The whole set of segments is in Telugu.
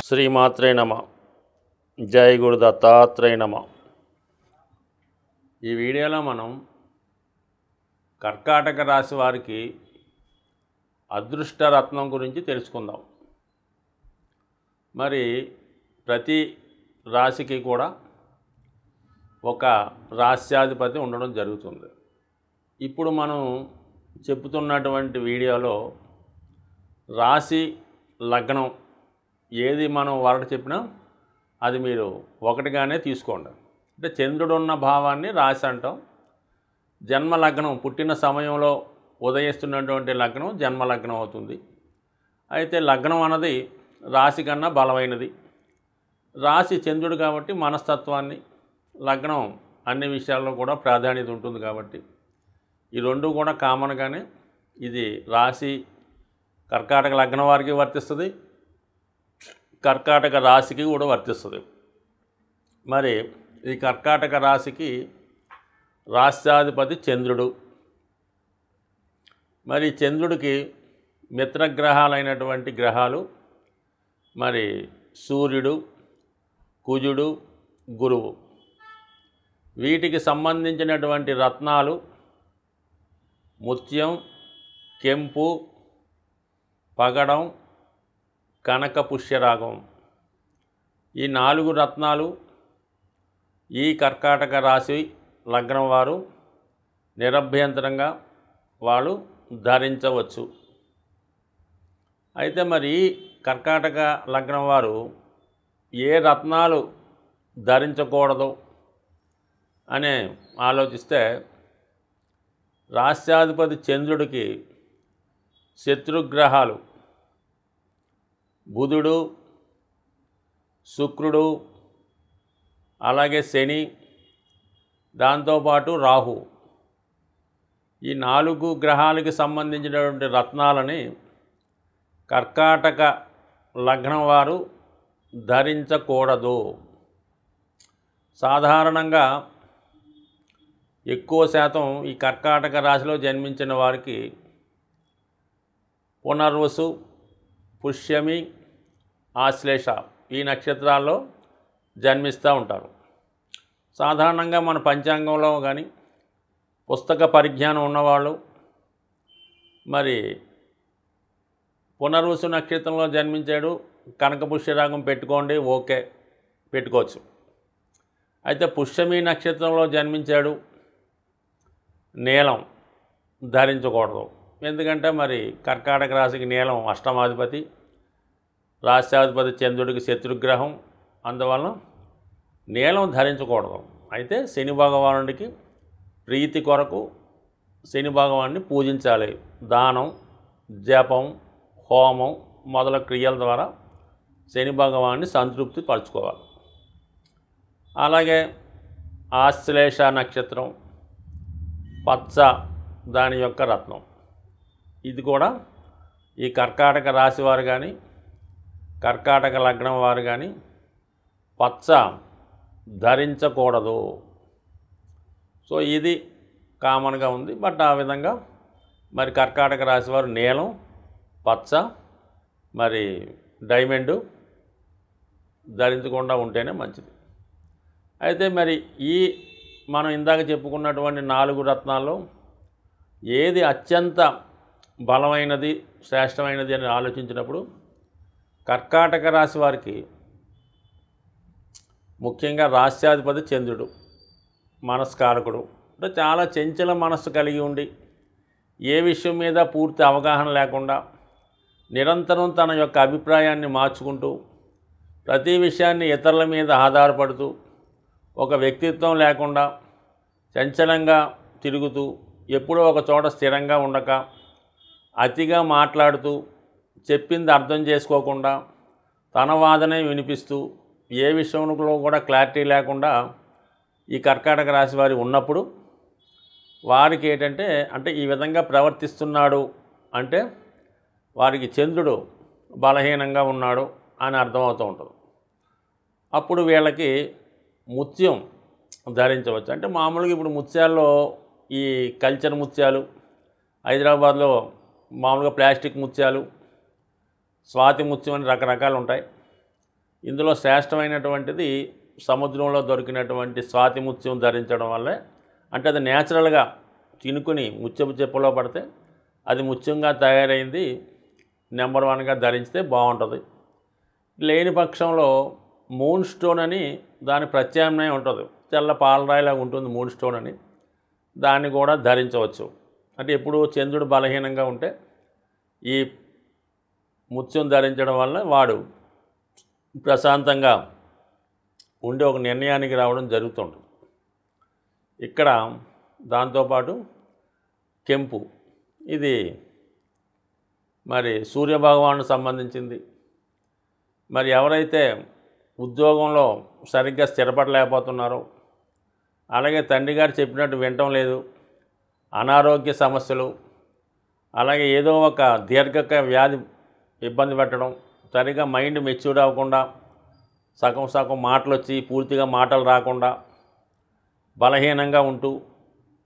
శ్రీమాత్రే నమ. జై గురు దత్తాత్రేయ నమ. ఈ వీడియోలో మనం కర్కాటక రాశి వారికి అదృష్ట రత్నం గురించి తెలుసుకుందాం. మరి ప్రతి రాశికి కూడా ఒక రాశ్యాధిపతి ఉండడం జరుగుతుంది. ఇప్పుడు మనం చెప్పుతున్నటువంటి వీడియోలో రాశి లగ్నం ఏది మనం వరట చెప్పినా అది మీరు ఒకటిగానే తీసుకోండి. అంటే చంద్రుడు ఉన్న భావాన్ని రాశి అంటాం. జన్మ లగ్నం పుట్టిన సమయంలో ఉదయిస్తున్నటువంటి లగ్నం జన్మ లగ్నం అవుతుంది. అయితే లగ్నం అన్నది రాశి కన్నా బలమైనది. రాశి చంద్రుడు కాబట్టి మనస్తత్వాన్ని, లగ్నం అన్ని విషయాల్లో కూడా ప్రాధాన్యత ఉంటుంది కాబట్టి ఈ రెండు కూడా కామన్గానే ఇది రాశి కర్కాటక లగ్నం వారికి వర్తిస్తుంది, కర్కాటక రాశికి కూడా వర్తిస్తుంది. మరి ఈ కర్కాటక రాశికి రాష్ట్రాధిపతి చంద్రుడు. మరి చంద్రుడికి మిత్రగ్రహాలైనటువంటి గ్రహాలు మరి సూర్యుడు, కుజుడు, గురువు. వీటికి సంబంధించినటువంటి రత్నాలు ముత్యం, కెంపు, పగడం, కనక పుష్యరాగం. ఈ 4 రత్నాలు ఈ కర్కాటక రాశి లగ్నం వారు నిరభ్యంతరంగా వాళ్ళు ధరించవచ్చు. అయితే మరి కర్కాటక లగ్నం వారు ఏ రత్నాలు ధరించకూడదు అని ఆలోచిస్తే రాష్ట్రాధిపతి చంద్రుడికి శత్రుగ్రహాలు బుధుడు, శుక్రుడు, అలాగే శని, దాంతోపాటు రాహు, ఈ 4 గ్రహాలకి సంబంధించినటువంటి రత్నాలని కర్కాటక లగ్నం వారు ధరించకూడదు. సాధారణంగా ఎక్కువ శాతం ఈ కర్కాటక రాశిలో జన్మించిన వారికి పునర్వసు, పుష్యమి, ఆశ్లేష ఈ నక్షత్రాల్లో జన్మిస్తూ ఉంటారు. సాధారణంగా మన పంచాంగంలో కానీ పుస్తక పరిజ్ఞానం ఉన్నవాళ్ళు మరి పునర్వసు నక్షత్రంలో జన్మించాడు, కనక పుష్యరాగం పెట్టుకోండి, ఓకే, పెట్టుకోవచ్చు. అయితే పుష్యమి నక్షత్రంలో జన్మించాడు, నీలం ధరించకూడదు. ఎందుకంటే మరి కర్కాటక రాశికి నీలం అష్టమాధిపతి, రాష్ట్రాధిపతి చంద్రుడికి శత్రుగ్రహం, అందువలన నీలం ధరించకూడదు. అయితే శని భగవానుడికి ప్రీతి కొరకు శని భగవాన్ని పూజించాలి. దానం, జపం, హోమం మొదల క్రియల ద్వారా శని భగవాన్ని సంతృప్తి పరచుకోవాలి. అలాగే ఆశ్లేష నక్షత్రం పచ్చ దాని యొక్క రత్నం. ఇది కూడా ఈ కర్కాటక రాశి వారు కానీ కర్కాటక లగ్నం వారు కానీ పచ్చ ధరించకూడదు. సో ఇది కామన్గా ఉంది. బట్ ఆ విధంగా మరి కర్కాటక రాశి వారు నీలం, పచ్చ, మరి డైమండు ధరించకుండా ఉంటేనే మంచిది. అయితే మరి ఈ మనం ఇందాక చెప్పుకున్నటువంటి 4 రత్నాల్లో ఏది అత్యంత బలమైనది, శ్రేష్టమైనది అని ఆలోచించినప్పుడు కర్కాటక రాశి వారికి ముఖ్యంగా రాష్ట్రాధిపతి చంద్రుడు మనస్కారకుడు. అంటే చాలా చంచల మనస్సు కలిగి ఉండి ఏ విషయం మీద పూర్తి అవగాహన లేకుండా నిరంతరం తన యొక్క అభిప్రాయాన్ని మార్చుకుంటూ ప్రతి విషయాన్ని ఇతరుల మీద ఆధారపడుతూ ఒక వ్యక్తిత్వం లేకుండా చంచలంగా తిరుగుతూ ఎప్పుడో ఒక చోట స్థిరంగా ఉండక అతిగా మాట్లాడుతూ చెప్పింది అర్థం చేసుకోకుండా తన వాదనే వినిపిస్తూ ఏ విషయంలో కూడా క్లారిటీ లేకుండా ఈ కర్కాటక రాశి వారి ఉన్నప్పుడు వారికి ఏంటంటే అంటే ఈ విధంగా ప్రవర్తిస్తున్నాడు అంటే వారికి చంద్రుడు బలహీనంగా ఉన్నాడు అని అర్థమవుతూ ఉంటుంది. అప్పుడు వీళ్ళకి ముత్యం ధరించవచ్చు. అంటే మామూలుగా ఇప్పుడు ముత్యాల్లో ఈ కల్చర్ ముత్యాలు, హైదరాబాద్లో మామూలుగా ప్లాస్టిక్ ముత్యాలు, స్వాతి ముత్యం అని రకరకాలు ఉంటాయి. ఇందులో శ్రేష్టమైనటువంటిది సముద్రంలో దొరికినటువంటి స్వాతి ముత్యం ధరించడం వల్లే, అంటే అది న్యాచురల్గా చినుకుని ముత్యపు చెప్పులో పడితే అది ముత్యంగా తయారైంది నెంబర్ 1గా ధరిస్తే బాగుంటుంది. లేని పక్షంలో మూన్ స్టోన్ అని దాని ప్రత్యామ్నాయం ఉంటుంది, తెల్ల పాలరాయిలాగా ఉంటుంది మూన్ స్టోన్ అని, దాన్ని కూడా ధరించవచ్చు. అంటే ఎప్పుడు చంద్రుడు బలహీనంగా ఉంటే ఈ ముత్యం ధరించడం వల్ల వాడు ప్రశాంతంగా ఉండి ఒక నిర్ణయానికి రావడం జరుగుతుంటుంది. ఇక్కడ దాంతోపాటు కెంపు, ఇది మరి సూర్యభగవానుడు సంబంధించింది. మరి ఎవరైతే ఉద్యోగంలో సరిగ్గా స్థిరపడలేకపోతున్నారో, అలాగే తండ్రి గారు చెప్పినట్టు వినటం లేదు, అనారోగ్య సమస్యలు, అలాగే ఏదో ఒక దీర్ఘక వ్యాధి ఇబ్బంది పెట్టడం, సరిగ్గా మైండ్ మెచ్యూర్డ్ అవ్వకుండా సగం సగం మాటలు వచ్చి పూర్తిగా మాటలు రాకుండా, బలహీనంగా ఉంటూ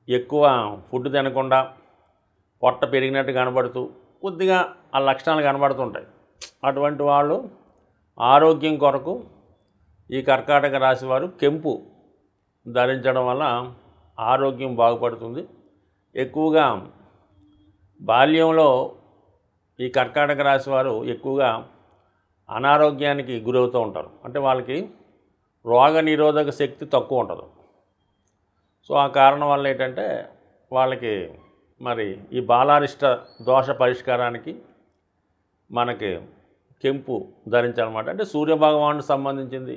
ఎక్కువ ఫుడ్ తినకుండా పొట్ట పెరిగినట్టు కనబడుతూ కొద్దిగా ఆ లక్షణాలు కనబడుతుంటాయి. అటువంటి వాళ్ళు ఆరోగ్యం కొరకు ఈ కర్కాటక రాశి వారు కెంపు ధరించడం వల్ల ఆరోగ్యం బాగుపడుతుంది. ఎక్కువగా బాల్యంలో ఈ కర్కాటక రాశి వారు ఎక్కువగా అనారోగ్యానికి గురవుతూ ఉంటారు. అంటే వాళ్ళకి రోగ నిరోధక శక్తి తక్కువ ఉంటుంది. సో ఆ కారణం వల్ల ఏంటంటే వాళ్ళకి మరి ఈ బాలారిష్ట దోష పరిష్కారానికి మనకి కెంపు ధరించాలన్నమాట. అంటే సూర్యభగవానుడికి సంబంధించింది.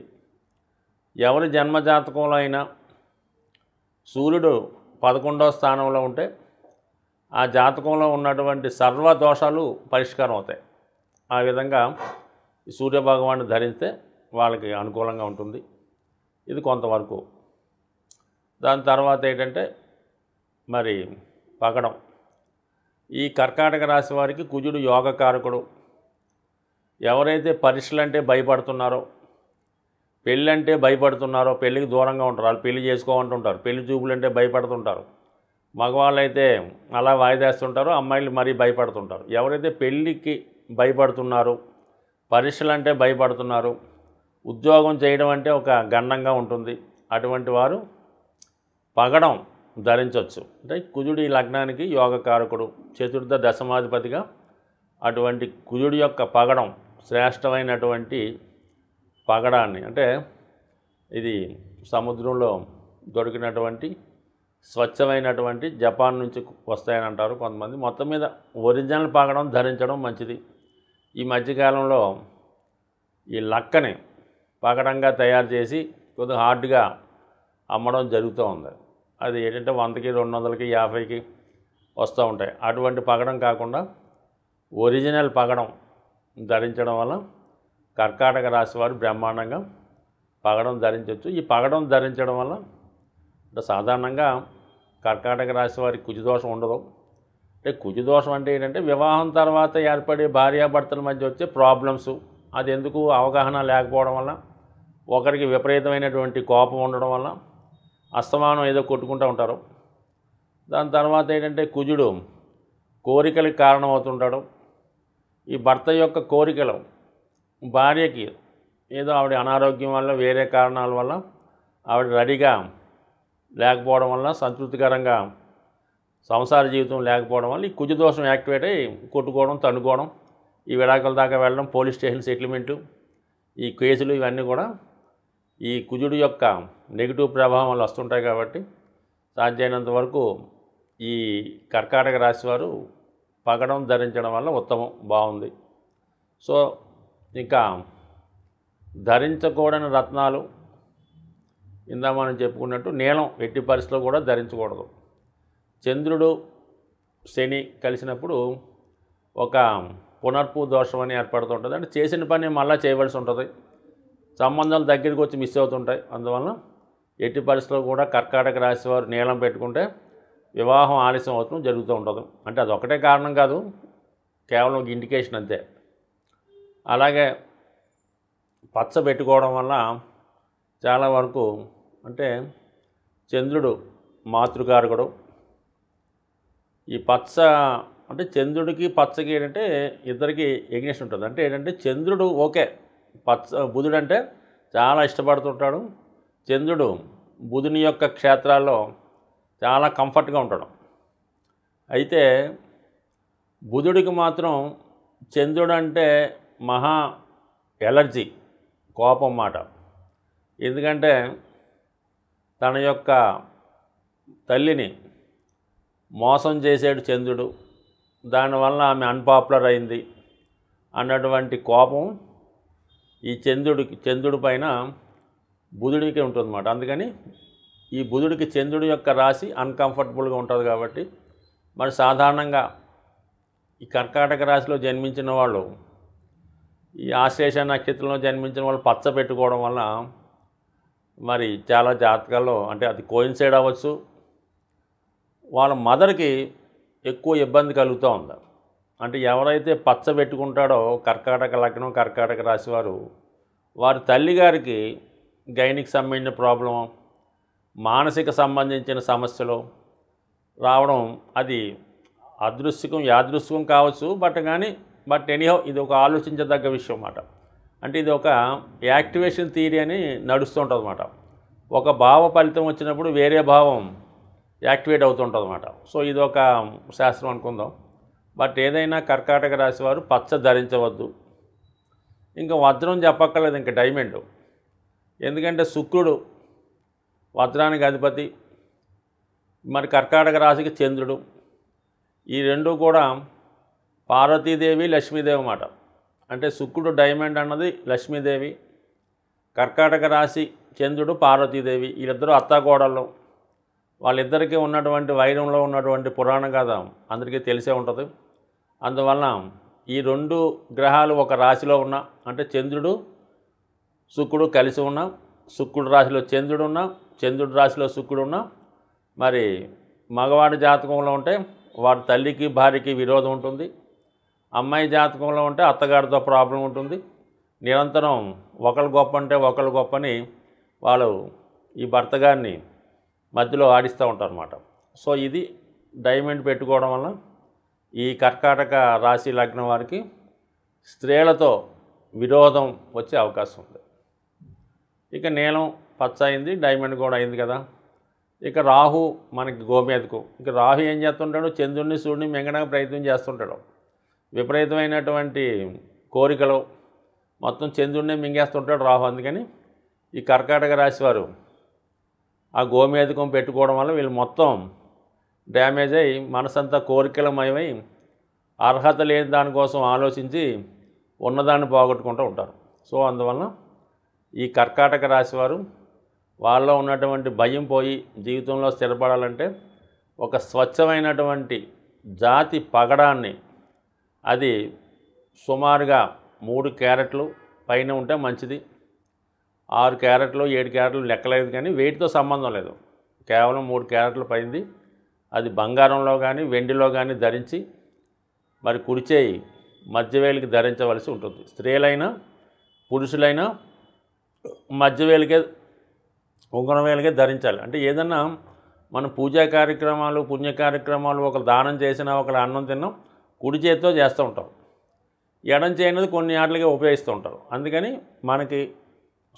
ఎవరి జన్మజాతకంలో అయినా సూర్యుడు 11వ స్థానంలో ఉంటే ఆ జాతకంలో ఉన్నటువంటి సర్వ దోషాలు పరిష్కారం అవుతాయి. ఆ విధంగా ఈ సూర్యభగవానుడిని ధరిస్తే వాళ్ళకి అనుకూలంగా ఉంటుంది. ఇది కొంతవరకు. దాని తర్వాత ఏంటంటే మరి పగడం. ఈ కర్కాటక రాశి వారికి కుజుడు యోగకారకుడు. ఎవరైతే పరీక్షలు అంటే భయపడుతున్నారో, పెళ్ళి అంటే భయపడుతున్నారో, పెళ్ళికి దూరంగా ఉంటారు, వాళ్ళు పెళ్లి చేసుకోమంటుంటారు, పెళ్లి చూపులు అంటే భయపడుతుంటారు, మగవాళ్ళు అయితే అలా వాయిదేస్తుంటారు, అమ్మాయిలు మరీ భయపడుతుంటారు. ఎవరైతే పెళ్ళికి భయపడుతున్నారో, పరీక్షలు అంటే భయపడుతున్నారు, ఉద్యోగం చేయడం అంటే ఒక గండంగా ఉంటుంది, అటువంటి వారు పగడం ధరించవచ్చు. అంటే కుజుడు ఈ లగ్నానికి యోగకారకుడు, చతుర్థ దశమాధిపతిగా అటువంటి కుజుడి యొక్క పగడం శ్రేష్టమైనటువంటి పగడాన్ని, అంటే ఇది సముద్రంలో దొరికినటువంటి స్వచ్ఛమైనటువంటి జపాన్ నుంచి వస్తాయని అంటారు కొంతమంది. మొత్తం మీద ఒరిజినల్ పగడం ధరించడం మంచిది. ఈ మధ్యకాలంలో ఈ లక్కని పగడంగా తయారు చేసి కొద్దిగా హార్డ్గా అమ్మడం జరుగుతూ ఉంది. అది ఏంటంటే 100కి 200కి 50కి వస్తూ ఉంటాయి. అటువంటి పగడం కాకుండా ఒరిజినల్ పగడం ధరించడం వల్ల కర్కాటక రాశి వారు బ్రహ్మాండంగా పగడం ధరించవచ్చు. ఈ పగడం ధరించడం వల్ల అంటే సాధారణంగా కర్కాటక రాశి వారికి కుజదోషం ఉండదు. అంటే కుజదోషం అంటే ఏంటంటే వివాహం తర్వాత ఏర్పడే భార్యాభర్తల మధ్య వచ్చే ప్రాబ్లమ్స్, అది ఎందుకు అవగాహన లేకపోవడం వల్ల, ఒకరికి విపరీతమైనటువంటి కోపం ఉండడం వల్ల అస్తమానం ఏదో కొట్టుకుంటూ ఉంటారు. దాని తర్వాత ఏంటంటే కుజుడు కోరికలకు కారణమవుతుంటాడు. ఈ భర్త యొక్క కోరికలు భార్యకి ఏదో ఆవిడ అనారోగ్యం వల్ల, వేరే కారణాల వల్ల ఆవిడ రెడీగా లేకపోవడం వల్ల, సంతృప్తికరంగా సంసార జీవితం లేకపోవడం వల్ల ఈ కుజదోషం యాక్టివేట్ అయ్యి కొట్టుకోవడం, తన్నుకోవడం, ఈ విడాకుల దాకా వెళ్ళడం, పోలీస్ స్టేషన్ సెటిల్మెంటు, ఈ కేసులు ఇవన్నీ కూడా ఈ కుజుడు యొక్క నెగిటివ్ ప్రభావం వల్ల వస్తుంటాయి. కాబట్టి సాధ్యమైనంత వరకు ఈ కర్కాటక రాశి వారు పగడం ధరించడం వల్ల ఉత్తమం, బాగుంది. సో ఇంకా ధరించకూడని రత్నాలు ఇందా మనం చెప్పుకున్నట్టు నీలం ఎట్టి పరిస్థితుల్లో కూడా ధరించకూడదు. చంద్రుడు శని కలిసినప్పుడు ఒక పునర్పు దోషం అని ఏర్పడుతుంటుంది. అంటే చేసిన పని మళ్ళీ చేయవలసి ఉంటుంది, సంబంధాలు దగ్గరికి వచ్చి మిస్ అవుతుంటాయి. అందువల్ల ఎట్టి పరిస్థితుల్లో కూడా కర్కాటక రాశి వారు నీలం పెట్టుకుంటే వివాహం ఆలస్యం అవుతుంది, జరుగుతూ ఉంటుంది. అంటే అదొకటే కారణం కాదు, కేవలం ఒక ఇండికేషన్ అంతే. అలాగే పచ్చ పెట్టుకోవడం వల్ల చాలా వరకు, అంటే చంద్రుడు మాతృకారకుడు. ఈ పచ్చ అంటే చంద్రుడికి పచ్చకి ఏంటంటే ఇద్దరికి ఎగ్నెస్ట్ ఉంటుంది. అంటే ఏంటంటే చంద్రుడు ఓకే బుధుడు అంటే చాలా ఇష్టపడుతుంటాడు. చంద్రుడు బుధుని యొక్క క్షేత్రాల్లో చాలా కంఫర్ట్గా ఉంటాడు. అయితే బుధుడికి మాత్రం చంద్రుడు అంటే మహా ఎలర్జీ, కోపం మాట. ఎందుకంటే తన యొక్క తల్లిని మోసం చేసాడు చంద్రుడు, దానివల్ల ఆమె అన్పాపులర్ అయింది అన్నటువంటి కోపం ఈ చంద్రుడి పైన బుధుడికి ఉంటుందన్నమాట. అందుకని ఈ బుధుడికి చంద్రుడి యొక్క రాశి అన్కంఫర్టబుల్గా ఉంటుంది. కాబట్టి మరి సాధారణంగా ఈ కర్కాటక రాశిలో జన్మించిన వాళ్ళు, ఈ ఆశ్లేష నక్షత్రంలో జన్మించిన వాళ్ళు పచ్చ పెట్టుకోవడం వల్ల మరి చాలా జాతకాల్లో అంటే అది కోయిన్సైడ్ అవ్వచ్చు, వాళ్ళ మదర్కి ఎక్కువ ఇబ్బంది కలుగుతూ ఉంది. అంటే ఎవరైతే పచ్చ పెట్టుకుంటాడో కర్కాటక లగ్నం కర్కాటక రాశి వారి తల్లిగారికి గైనిక్ సంబంధించిన ప్రాబ్లం, మానసిక సంబంధించిన సమస్యలు రావడం అది అదృశ్యకం యాదృశ్యకం కావచ్చు. బట్ ఎనీహౌ ఇది ఒక ఆలోచించదగ్గ విషయం అన్నమాట. అంటే ఇది ఒక యాక్టివేషన్ థియరీ అని నడుస్తూ ఉంటుంది అన్నమాట. ఒక భావ ఫలితం వచ్చినప్పుడు వేరే భావం యాక్టివేట్ అవుతుంటుంది అన్నమాట. సో ఇది ఒక శాస్త్రం అనుకుందాం. బట్ ఏదైనా కర్కాటక రాశి వారు పచ్చ ధరించవద్దు. ఇంకా వజ్రం చెప్పక్కర్లేదు, ఇంకా డైమండ్. ఎందుకంటే శుక్రుడు వజ్రానికి అధిపతి, మరి కర్కాటక రాశికి చంద్రుడు. ఈ రెండు కూడా పార్వతీదేవి లక్ష్మీదేవి అన్నమాట. అంటే శుక్రుడు డైమండ్ అన్నది లక్ష్మీదేవి, కర్కాటక రాశి చంద్రుడు పార్వతీదేవి. వీళ్ళిద్దరూ అత్తాకోడళ్ళు. వాళ్ళిద్దరికీ ఉన్నటువంటి వైరంలో ఉన్నటువంటి పురాణ గాథ అందరికీ తెలిసే ఉంటుంది. అందువలన ఈ రెండు గ్రహాలు ఒక రాశిలో ఉన్న, అంటే చంద్రుడు శుక్రుడు కలిసి ఉన్న, శుక్రుడు రాశిలో చంద్రుడు ఉన్న, చంద్రుడి రాశిలో శుక్రుడు ఉన్న, మరి మగవాడి జాతకంలో ఉంటే వాడి తల్లికి భార్యకి విరోధం ఉంటుంది, అమ్మాయి జాతకంలో ఉంటే అత్తగారితో ప్రాబ్లం ఉంటుంది. నిరంతరం ఒకళ్ళు గొప్ప అంటే ఒకళ్ళు గొప్పని వాళ్ళు ఈ భర్త గారిని మధ్యలో ఆడిస్తూ ఉంటారు అన్నమాట. సో ఇది డైమండ్ పెట్టుకోవడం వల్ల ఈ కర్కాటక రాశి లగ్నం వారికి స్త్రీలతో విరోధం వచ్చే అవకాశం ఉంది. ఇక నీలం పచ్చ అయింది, డైమండ్ కూడా అయింది కదా. ఇక రాహు మనకి గోమేదకు. ఇక రాహు ఏం చేస్తుంటాడు, చంద్రుడిని సూర్యుడిని మింగడానికి ప్రయత్నం చేస్తుంటాడు. విపరీతమైనటువంటి కోరికలు మొత్తం చంద్రుడినే మింగేస్తుంటాడు రాహు. అందుకని ఈ కర్కాటక రాశి వారు ఆ గోమేదకం పెట్టుకోవడం వల్ల వీళ్ళు మొత్తం డ్యామేజ్ అయ్యి మనసంతా కోరికలమయమై అర్హత లేని దానికోసం ఆలోచించి ఉన్నదాన్ని పోగొట్టుకుంటూ ఉంటారు. సో అందువలన ఈ కర్కాటక రాశి వారు వాళ్ళలో ఉన్నటువంటి భయం పోయి జీవితంలో స్థిరపడాలంటే ఒక స్వచ్ఛమైనటువంటి జాతి పగడాన్ని, అది సుమారుగా 3 క్యారెట్లు పైన ఉంటే మంచిది. 6 క్యారెట్లు 7 క్యారెట్లు లెక్కలేదు, కానీ వెయిట్తో సంబంధం లేదు. కేవలం 3 క్యారెట్లు పైంది అది బంగారంలో కానీ వెండిలో కానీ ధరించి మరి కుడిచేయి మధ్యవేలికి ధరించవలసి ఉంటుంది. స్త్రీలైనా పురుషులైనా మధ్యవేలికే ఉంగరం వేలికే ధరించాలి. అంటే ఏదన్నా మనం పూజా కార్యక్రమాలు పుణ్య కార్యక్రమాలు ఒకరు దానం చేసినా ఒకరు అన్నం తిన్నాం కుడి చేతితో చేస్తూ ఉంటాం, ఎడం చేయనిది కొన్ని ఆటలుగా ఉపయోగిస్తూ ఉంటారు. అందుకని మనకి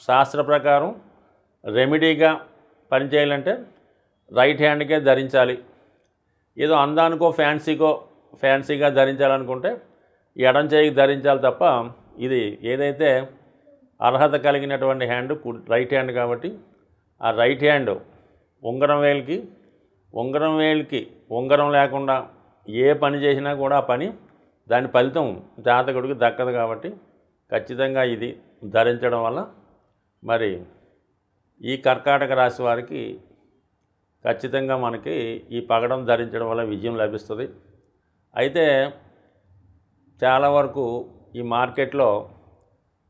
శాస్త్ర ప్రకారం రెమెడీగా పనిచేయాలంటే రైట్ హ్యాండ్కే ధరించాలి. ఏదో అందానికో ఫ్యాన్సీగా ధరించాలనుకుంటే ఎడం చేయికి ధరించాలి తప్ప, ఇది ఏదైతే అర్హత కలిగినటువంటి హ్యాండ్ రైట్ హ్యాండ్ కాబట్టి ఆ రైట్ హ్యాండ్ ఉంగరం వేలికి ఉంగరం లేకుండా ఏ పని చేసినా కూడా ఆ పని దాని ఫలితం జాతకుడికి దక్కదు. కాబట్టి ఖచ్చితంగా ఇది ధరించడం వల్ల మరి ఈ కర్కాటక రాశి వారికి ఖచ్చితంగా మనకి ఈ పగడం ధరించడం వల్ల విజయం లభిస్తుంది. అయితే చాలా వరకు ఈ మార్కెట్లో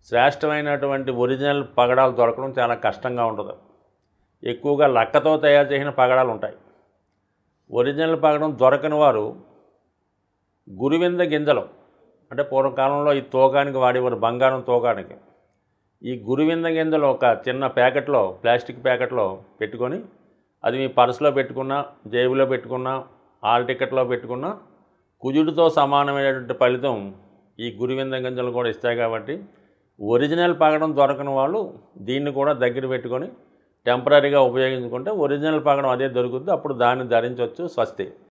శ్రేష్టమైనటువంటి ఒరిజినల్ పగడాలు దొరకడం చాలా కష్టంగా ఉంటుంది. ఎక్కువగా లక్కతో తయారు చేసిన పగడాలు ఉంటాయి. ఒరిజినల్ పగడం దొరకని వారు గురువింద గింజలు, అంటే పూర్వకాలంలో ఈ తూకానికి వాడేవారు, బంగారం తూకానికి. ఈ గురువింద గింజలు ఒక చిన్న ప్యాకెట్లో, ప్లాస్టిక్ ప్యాకెట్లో పెట్టుకొని అది మీ పర్సులో పెట్టుకున్నా, జేబులో పెట్టుకున్నా, హాల్ టికెట్లో పెట్టుకున్నా కుజుడితో సమానమైనటువంటి ఫలితం ఈ గురువింద గింజలు కూడా ఇస్తాయి. కాబట్టి ఒరిజినల్ పగడం దొరకని వాళ్ళు దీన్ని కూడా దగ్గర పెట్టుకొని టెంపరీగా ఉపయోగించుకుంటే ఒరిజినల్ పగడం అదే దొరుకుతుంది. అప్పుడు దాన్ని ధరించవచ్చు. స్వస్తి.